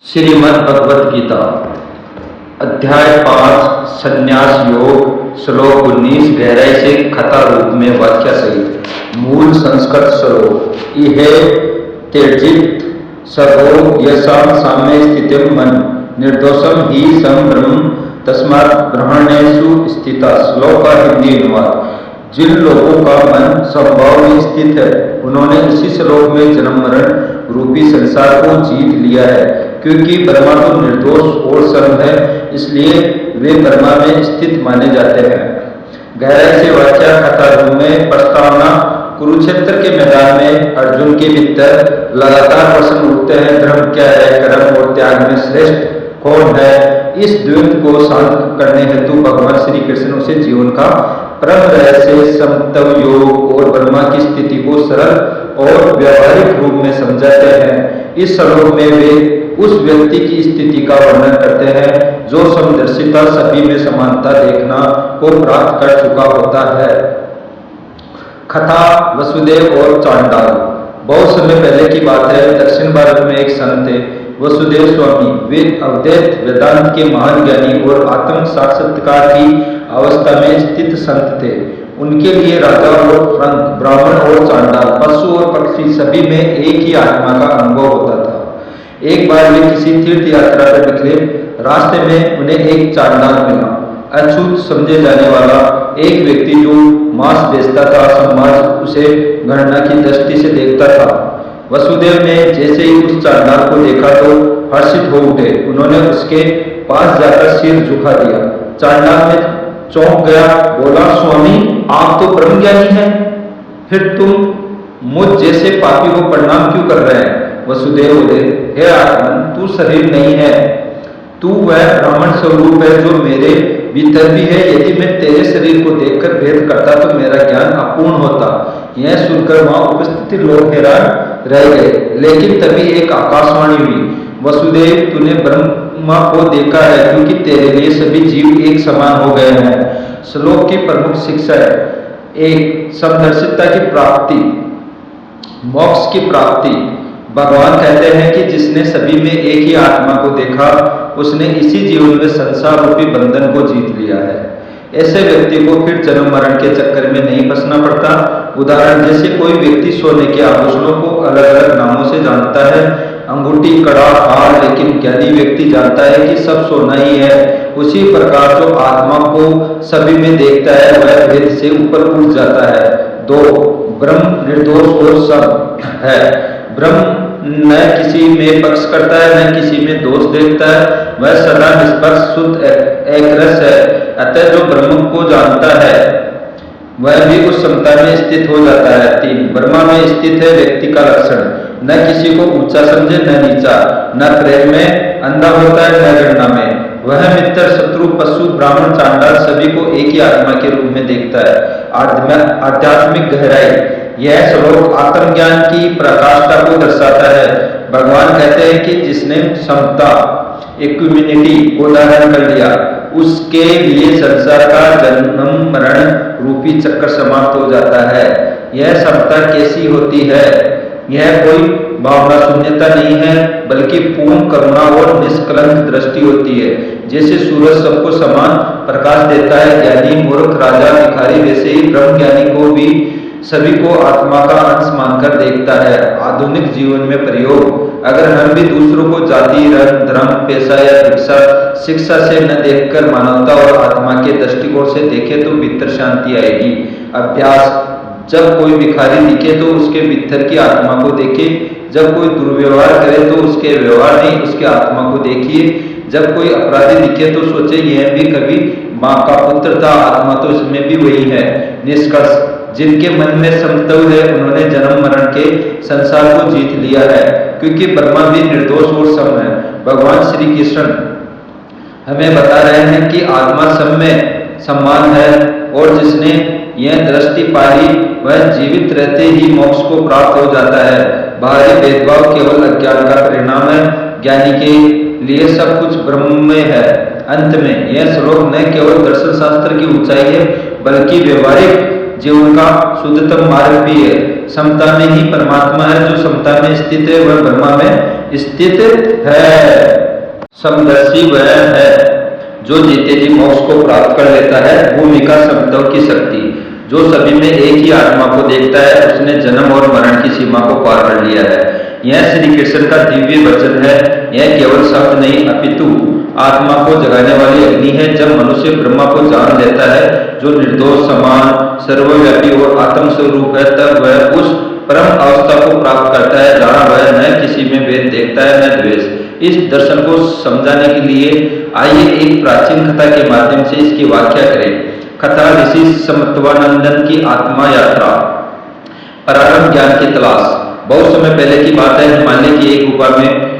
श्रीमद् भगवत गीता अध्याय 5 संन्यास योग श्लोक 19 गहराई से कथा रूप में व्याख्या सहित मूल संस्कृत श्लोक इहे त्यजित सर्वो यशाम साम्य स्थितिम मन निर्दोषम ही सम ब्रह्म तस्मात् ब्रह्मण्येषु स्थिता। श्लोक का हिंदी अनुवाद। जिन लोगों का मन स्वभाव में स्थित है उन्होंने इसी श्लोक में जन्म मरण रूपी संसार को जीत लिया है। क्योंकि ब्रह्मा तो निर्दोष और सम है, इसलिए वे ब्रह्मा में स्थित माने जाते हैं। गहराई से व्याख्या कथा रूप में प्रस्तावना। कुरुक्षेत्र के मैदान में अर्जुन के भीतर लगातार प्रश्न उठते हैं, धर्म क्या है, कर्म और त्याग में श्रेष्ठ कौन है। इस द्वंद्व को शांत करने हेतु भगवान श्री कृष्ण उसे जीवन का परम रहस्य समत्व योग और ब्रह्मा की स्थिति को सरल और व्यवहारिक रूप में समझाते हैं। इस श्लोक में वे उस व्यक्ति की स्थिति का वर्णन करते हैं जो समदर्शिता सभी में समानता देखना को प्राप्त कर चुका होता है। कथा वसुदेव और चांडाल। बहुत समय पहले की बात है। दक्षिण भारत में एक संत थे वसुदेव स्वामी। वे अवधेत वेदांत के महान ज्ञानी और आत्म साक्षात्कार की अवस्था में स्थित संत थे। उनके लिए राजा और ब्राह्मण और चांडाल, पशु और पक्षी सभी में एक ही आत्मा का अनुभव होता था। एक बार वे किसी तीर्थ यात्रा पर निकले। रास्ते में उन्हें एक चांडाल मिला, अछूत समझे जाने वाला एक व्यक्ति जो मांस बेचता था। समाज उसे गणना की दृष्टि से देखता था। वसुदेव ने जैसे ही उस चांडाल को देखा तो हर्षित हो उठे। उन्होंने उसके पास जाकर सिर झुका दिया। चांडाल में चौंक गया, बोला, स्वामी आप तो ब्रह्मज्ञानी हैं, फिर तुम मुझ जैसे पापी को प्रणाम क्यों कर रहे हैं। वसुदेव बोले, हे आत्मन, तू शरीर नहीं है, तू वह ब्राह्मण स्वरूप है जो मेरे भीतर भी है। यदि मैं तेरे शरीर को देखकर भेद करता तो मेरा ज्ञान अपूर्ण होता। यह सुनकर वहां उपस्थित लोग हैरान रह गए। लेकिन तभी एक आकाशवाणी हुई, वसुदेव, तूने ब्रह्मा को देखा है, क्योंकि तेरे लिए सभी जीव एक समान हो गए हैं। श्लोक की प्रमुख शिक्षा है। एक, समदर्शिता की प्राप्ति, मोक्ष की प्राप्ति। भगवान कहते हैं कि जिसने सभी में एक ही आत्मा को देखा उसने इसी जीवन में संसार रूपी बंधन को जीत लिया है। ऐसे व्यक्ति को फिर जन्म मरण के चक्कर में नहीं फंसना पड़ता। उदाहरण, जैसे कोई व्यक्ति सोने के आभूषणों को अलग अलग नामों से जानता है, अंगूठी, कड़ा, हार, लेकिन ज्ञानी व्यक्ति जानता है कि सब सोना ही है। उसी प्रकार जो आत्मा को सभी में देखता है वह भेद से ऊपर उठ जाता है। 2, ब्रह्म निर्दोष और सम है। ब्रह्म न किसी में पक्ष करता है न किसी में दोष देखता है, वह सदा निष्पक्ष शुद्ध एकरस है। अतः जो ब्रह्म को जानता है वह भी उस समता में स्थित हो जाता है। 3, ब्रह्मा में स्थित है व्यक्ति का लक्षण, न किसी को ऊंचा समझे न नीचा, न प्रेम में अंधा होता है न गणना में। वह मित्र, शत्रु, पशु, ब्राह्मण, चांडाल सभी को एक ही आत्मा के रूप में देखता है। आध्यात्मिक गहराई। यह श्लोक आत्मज्ञान की प्रकाष्ठा को दर्शाता है। भगवान कहते हैं कि जिसने समता, इक्विनिटी को धारण कर लिया उसके लिए संसार का जन्म मरण रूपी चक्र समाप्त हो जाता है। यह समता कैसी होती है? यह कोई भावना शून्यता नहीं है, बल्कि पूर्ण करुणा और निष्कलंक दृष्टि होती है। जैसे सूरज सबको समान प्रकाश देता है, ज्ञानी, मूर्ख, राजा, भिखारी, वैसे ही ब्रह्म ज्ञानी को भी सभी को आत्मा का अंश मानकर देखता है। आधुनिक जीवन में प्रयोग। अगर हम भी दूसरों को जाति, रंग, धर्म, पेशा या शिक्षा से न देखकर मानवता और आत्मा के दृष्टिकोण से देखें तो भीतर शांति आएगी। अभ्यास। जब कोई भिखारी दिखे तो उसके भीतर की आत्मा को देखे। जब कोई दुर्व्यवहार करे तो उसके व्यवहार नहीं उसके आत्मा को देखिए। जब कोई अपराधी दिखे तो सोचे यह भी कभी माँ का पुत्र था, आत्मा तो इसमें भी वही है। निष्कर्ष, जिनके मन में समत्व है उन्होंने जन्म मरण के संसार को जीत लिया है, क्योंकि ब्रह्मा भी निर्दोष और सम है। भगवान श्री कृष्ण हमें बता रहे हैं कि आत्मा सब में समान है और जिसने यह दृष्टि पाई वह जीवित रहते ही मोक्ष को प्राप्त हो जाता है। बाहरी भेदभाव केवल अज्ञान का परिणाम है। ज्ञानी के लिए सब कुछ ब्रह्म में है। अंत में यह श्लोक न केवल दर्शन शास्त्र की ऊंचाई है बल्कि व्यवहारिक जीवन का शुद्धतम मार्ग भी है। समता में ही परमात्मा है। जो समता में स्थित है वह ब्रह्मा में स्थित है। समदर्शी वह है जो जीते जी मोक्ष को प्राप्त कर लेता है। भूमिका समत्व की शक्ति, जो सभी में एक ही आत्मा को देखता है, उसने जन्म और मरण की सीमा को पार कर लिया है। यह श्री कृष्ण का दिव्य वचन है। यह केवल शब्द नहीं अपितु आत्मा को जगाने वाली अग्नि है। जब मनुष्य ब्रह्मा को जान लेता है, जो निर्दोष, समान, सर्वव्यापी और आत्म स्वरूप है, तब वह उस परम अवस्था को प्राप्त करता है जहाँ वह न किसी में भेद देखता है न द्वेष। इस दर्शन को समझाने के लिए आइए एक प्राचीन कथा के माध्यम से इसकी व्याख्या करें। कथा ऋषि समत्वानंदन की आत्मा यात्रा। प्रारंभ ज्ञान की तलाश। बहुत समय पहले की बात है। हिमालय की एक गुफा में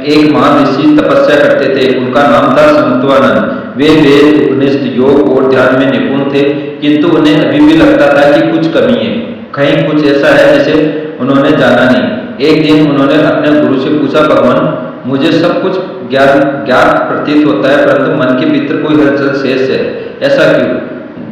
एक महान ऋषि तपस्या करते थे। उनका नाम था समत्वानंद। वे वेद, उपनिषद, योग और ध्यान में निपुण थे, किंतु उन्हें अभी भी लगता था कि कुछ कमी है, कहीं कुछ ऐसा है जिसे उन्होंने जाना नहीं। एक दिन उन्होंने अपने गुरु से पूछा, भगवान, मुझे सब कुछ ज्ञात प्रतीत होता है, परंतु मन के भीतर कोई हलचल शेष है, ऐसा क्यों?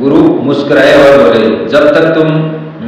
गुरु मुस्कुराए और बोले, जब तक तुम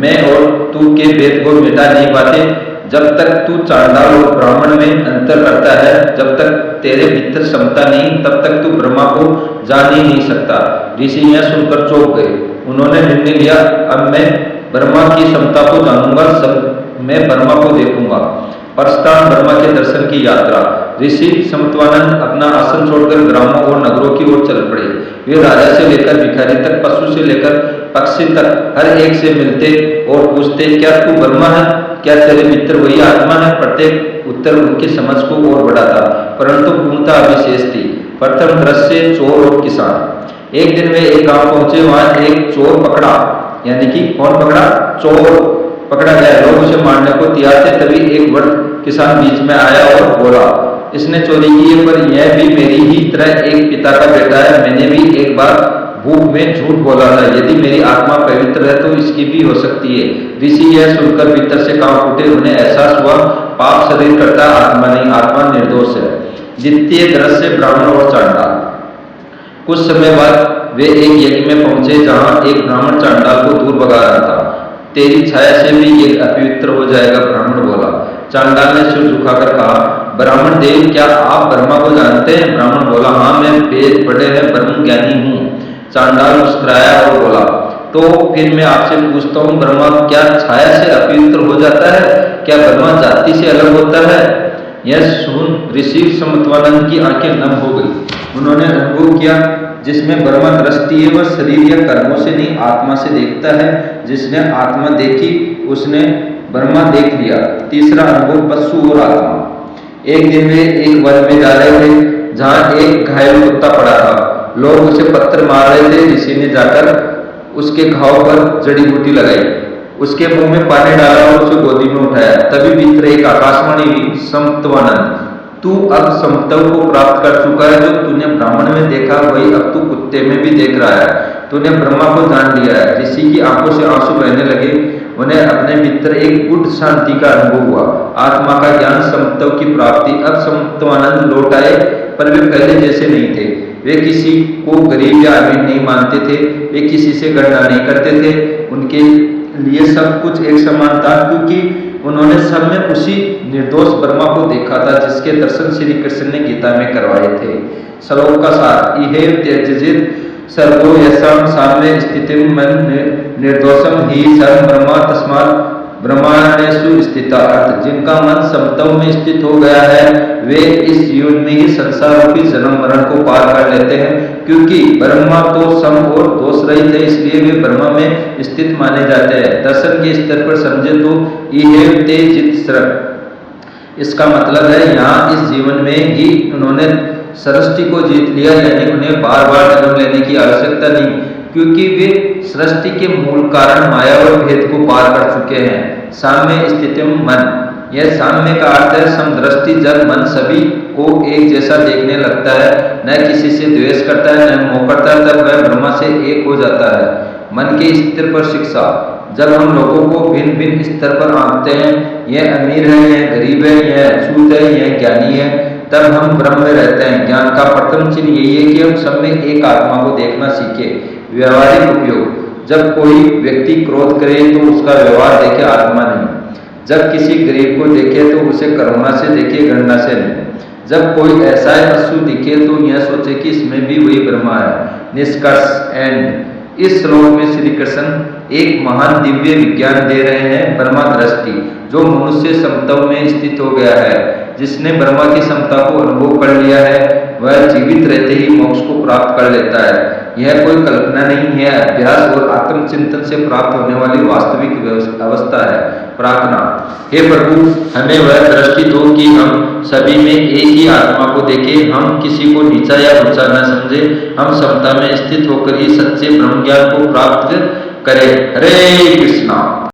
मैं और तू के भेद को मिटा नहीं पाते, जब तक तू चांडाल और ब्राह्मण में अंतर करता है, जब तक तेरे भीतर समता नहीं, तब तक तू ब्रह्मा को जान ही नहीं सकता। ऋषि यह सुनकर चौंक गए। उन्होंने निर्णय लिया, अब मैं ब्रह्मा की समता को जानूंगा, सब मैं ब्रह्मा को देखूंगा। प्रस्थान ब्रह्मा के दर्शन की यात्रा। ऋषि समत्वानंद अपना आसन छोड़कर ग्रामों और नगरों की ओर चल पड़े। वे राजा से लेकर भिखारी तक, पशु से लेकर पक्षी तक हर एक से मिलते और पूछते, क्या तू ब्रह्मा है? क्या तेरे भीतर वही आत्मा है? प्रत्येक उत्तर उनकी समझ को और बढ़ाता, परंतु पूर्णता अविशेष थी। प्रथम दृश्य चोर और किसान। एक दिन वे एक गांव पहुंचे। वहां एक चोर पकड़ा, यानी कि कौन पकड़ा? चोर पकड़ा गया। लोग उसे मारने को तैयार थे। तभी एक वृद्ध किसान बीच में आया और बोला, इसने चोरी की है, पर यह भी मेरी ही तरह एक पिता का बेटा है। मैंने भी एक बार भूख में झूठ बोला था। यदि मेरी आत्मा पवित्र है तो इसकी भी हो सकती है। ऋषि यह सुनकर भीतर से कांप उठे। उन्हें एहसास हुआ, पाप शरीर करता, आत्मा नहीं, आत्मा निर्दोष है। द्वितीय दृश्य ब्राह्मण और चांडाल। कुछ समय बाद वे एक यज्ञ में पहुंचे जहां एक ब्राह्मण चांडाल को दूर भगा रहा था। तेरी छाया से भी ये अपवित्र हो जाएगा, ब्राह्मण बोला। चांडाल ने सिर झुकाकर कहा, ब्राह्मण देव, क्या आप ब्रह्मा को जानते हैं? ब्राह्मण बोला, हाँ, मैं वेद पढ़े हैं, ब्रह्म ज्ञानी हूँ। चांडाल मुस्कुराया और बोला, तो फिर मैं आपसे पूछता हूँ, ब्रह्मा क्या छाया से अपवित्र हो जाता है? क्या ब्रह्मा जाति से अलग होता है? यह सुन ऋषि समत्वानंद की आंखें नम हो गई। उन्होंने अनुभव किया, जिसमें ब्रह्मा दृष्टि है वह शरीर या कर्मों से नहीं, आत्मा से देखता है। जिसने आत्मा देखी उसने ब्रह्मा देख लिया। तीसरा अनुभव पशु और आत्मा। एक दिन वे एक वन में जा रहे थे जहाँ एक घायल कुत्ता पड़ा था। लोग उसे पत्थर मार रहे थे। ऋषि ने जाकर उसके घाव पर जड़ी बूटी लगाई, उसके मुंह में पानी डाला और उसे गोदी में उठाया। तभी भीतर एक आकाशवाणी हुई, समत्वानंद, तू अब समत्व को प्राप्त कर चुका है। जो तूने ब्राह्मण में देखा वही अब तू कुत्ते में भी देख रहा है। तूने ब्रह्मा को जान लिया है। ऋषि की आंखों से आंसू बहने लगे। उन्हें अपने भीतर एक गुड शांति का अनुभव हुआ, आत्मा का ज्ञान, समत्व की प्राप्ति। अब समत्वानंद लौट आए, पर वे पहले जैसे नहीं थे। वे किसी को गरीब या अमीर नहीं मानते थे। वे किसी से गणना नहीं करते थे। उनके लिए सब कुछ एक समान था, क्योंकि उन्होंने सब में उसी निर्दोष ब्रह्मा को देखा था जिसके दर्शन श्री कृष्ण ने गीता में करवाए थे। श्लोक का सार, इहे त्यजित सर्वो यस्याम साम्ये स्थितिं मन निर्दोषम ही सर्व ब्रह्मा तस्मात् ब्रह्मांडेषु स्थिता। अर्थ, जिनका मन समत्व में स्थित हो गया है वे इस युग में ही संसार रूपी जन्म मरण को पार कर लेते हैं। क्योंकि ब्रह्मा तो सम और दोष रहित है, इसलिए वे ब्रह्मा में स्थित माने जाते हैं। दर्शन के स्तर पर समझे तो इहे त्यजित सर्व, इसका मतलब है यहाँ इस जीवन में ही उन्होंने सृष्टि को जीत लिया, यानी उन्हें बार बार जन्म लेने की आवश्यकता नहीं, क्योंकि वे सृष्टि के मूल कारण माया और भेद को पार कर चुके हैं। साम्य स्थितिम मन, यह साम्य का अर्थ है समदृष्टि। जब मन सभी को एक जैसा देखने लगता है, न किसी से द्वेष करता है, न मोह करता है, तब वह ब्रह्मा से एक हो जाता है। मन के स्तर पर शिक्षा, जब हम लोगों को भिन्न भिन्न स्तर पर आंकते हैं, यह अमीर है, यह गरीब है, यह अछूत है, यह ज्ञानी है, तब हम ब्रह्म में रहते हैं। ज्ञान का प्रथम चिन्ह यही है कि हम सब में एक आत्मा को देखना सीखे। व्यवहारिक उपयोग, जब कोई व्यक्ति क्रोध करे तो उसका व्यवहार देखे, आत्मा नहीं। जब किसी गरीब को देखे तो उसे करुणा से देखे, घृणा से नहीं। जब कोई ऐसा पशु दिखे तो यह सोचे कि इसमें भी वही ब्रह्मा है। निष्कर्ष एंड इस श्लोक में श्री कृष्ण एक महान दिव्य विज्ञान दे रहे हैं। ब्रह्मा दृष्टि, जो मनुष्य समत्व में स्थित हो गया है, जिसने ब्रह्मा की समता को अनुभव कर लिया है, वह जीवित रहते ही मोक्ष को प्राप्त कर लेता है। यह कोई कल्पना नहीं है, अभ्यास और आत्मचिंतन से प्राप्त होने वाली वास्तविक अवस्था है। प्रार्थना, हे प्रभु, हमें वह दृष्टि दो कि हम सभी में एक ही आत्मा को देखें, हम किसी को नीचा या ऊंचा न समझे, हम समता में स्थित होकर ही सच्चे ब्रह्म ज्ञान को प्राप्त करें। हरे कृष्णा।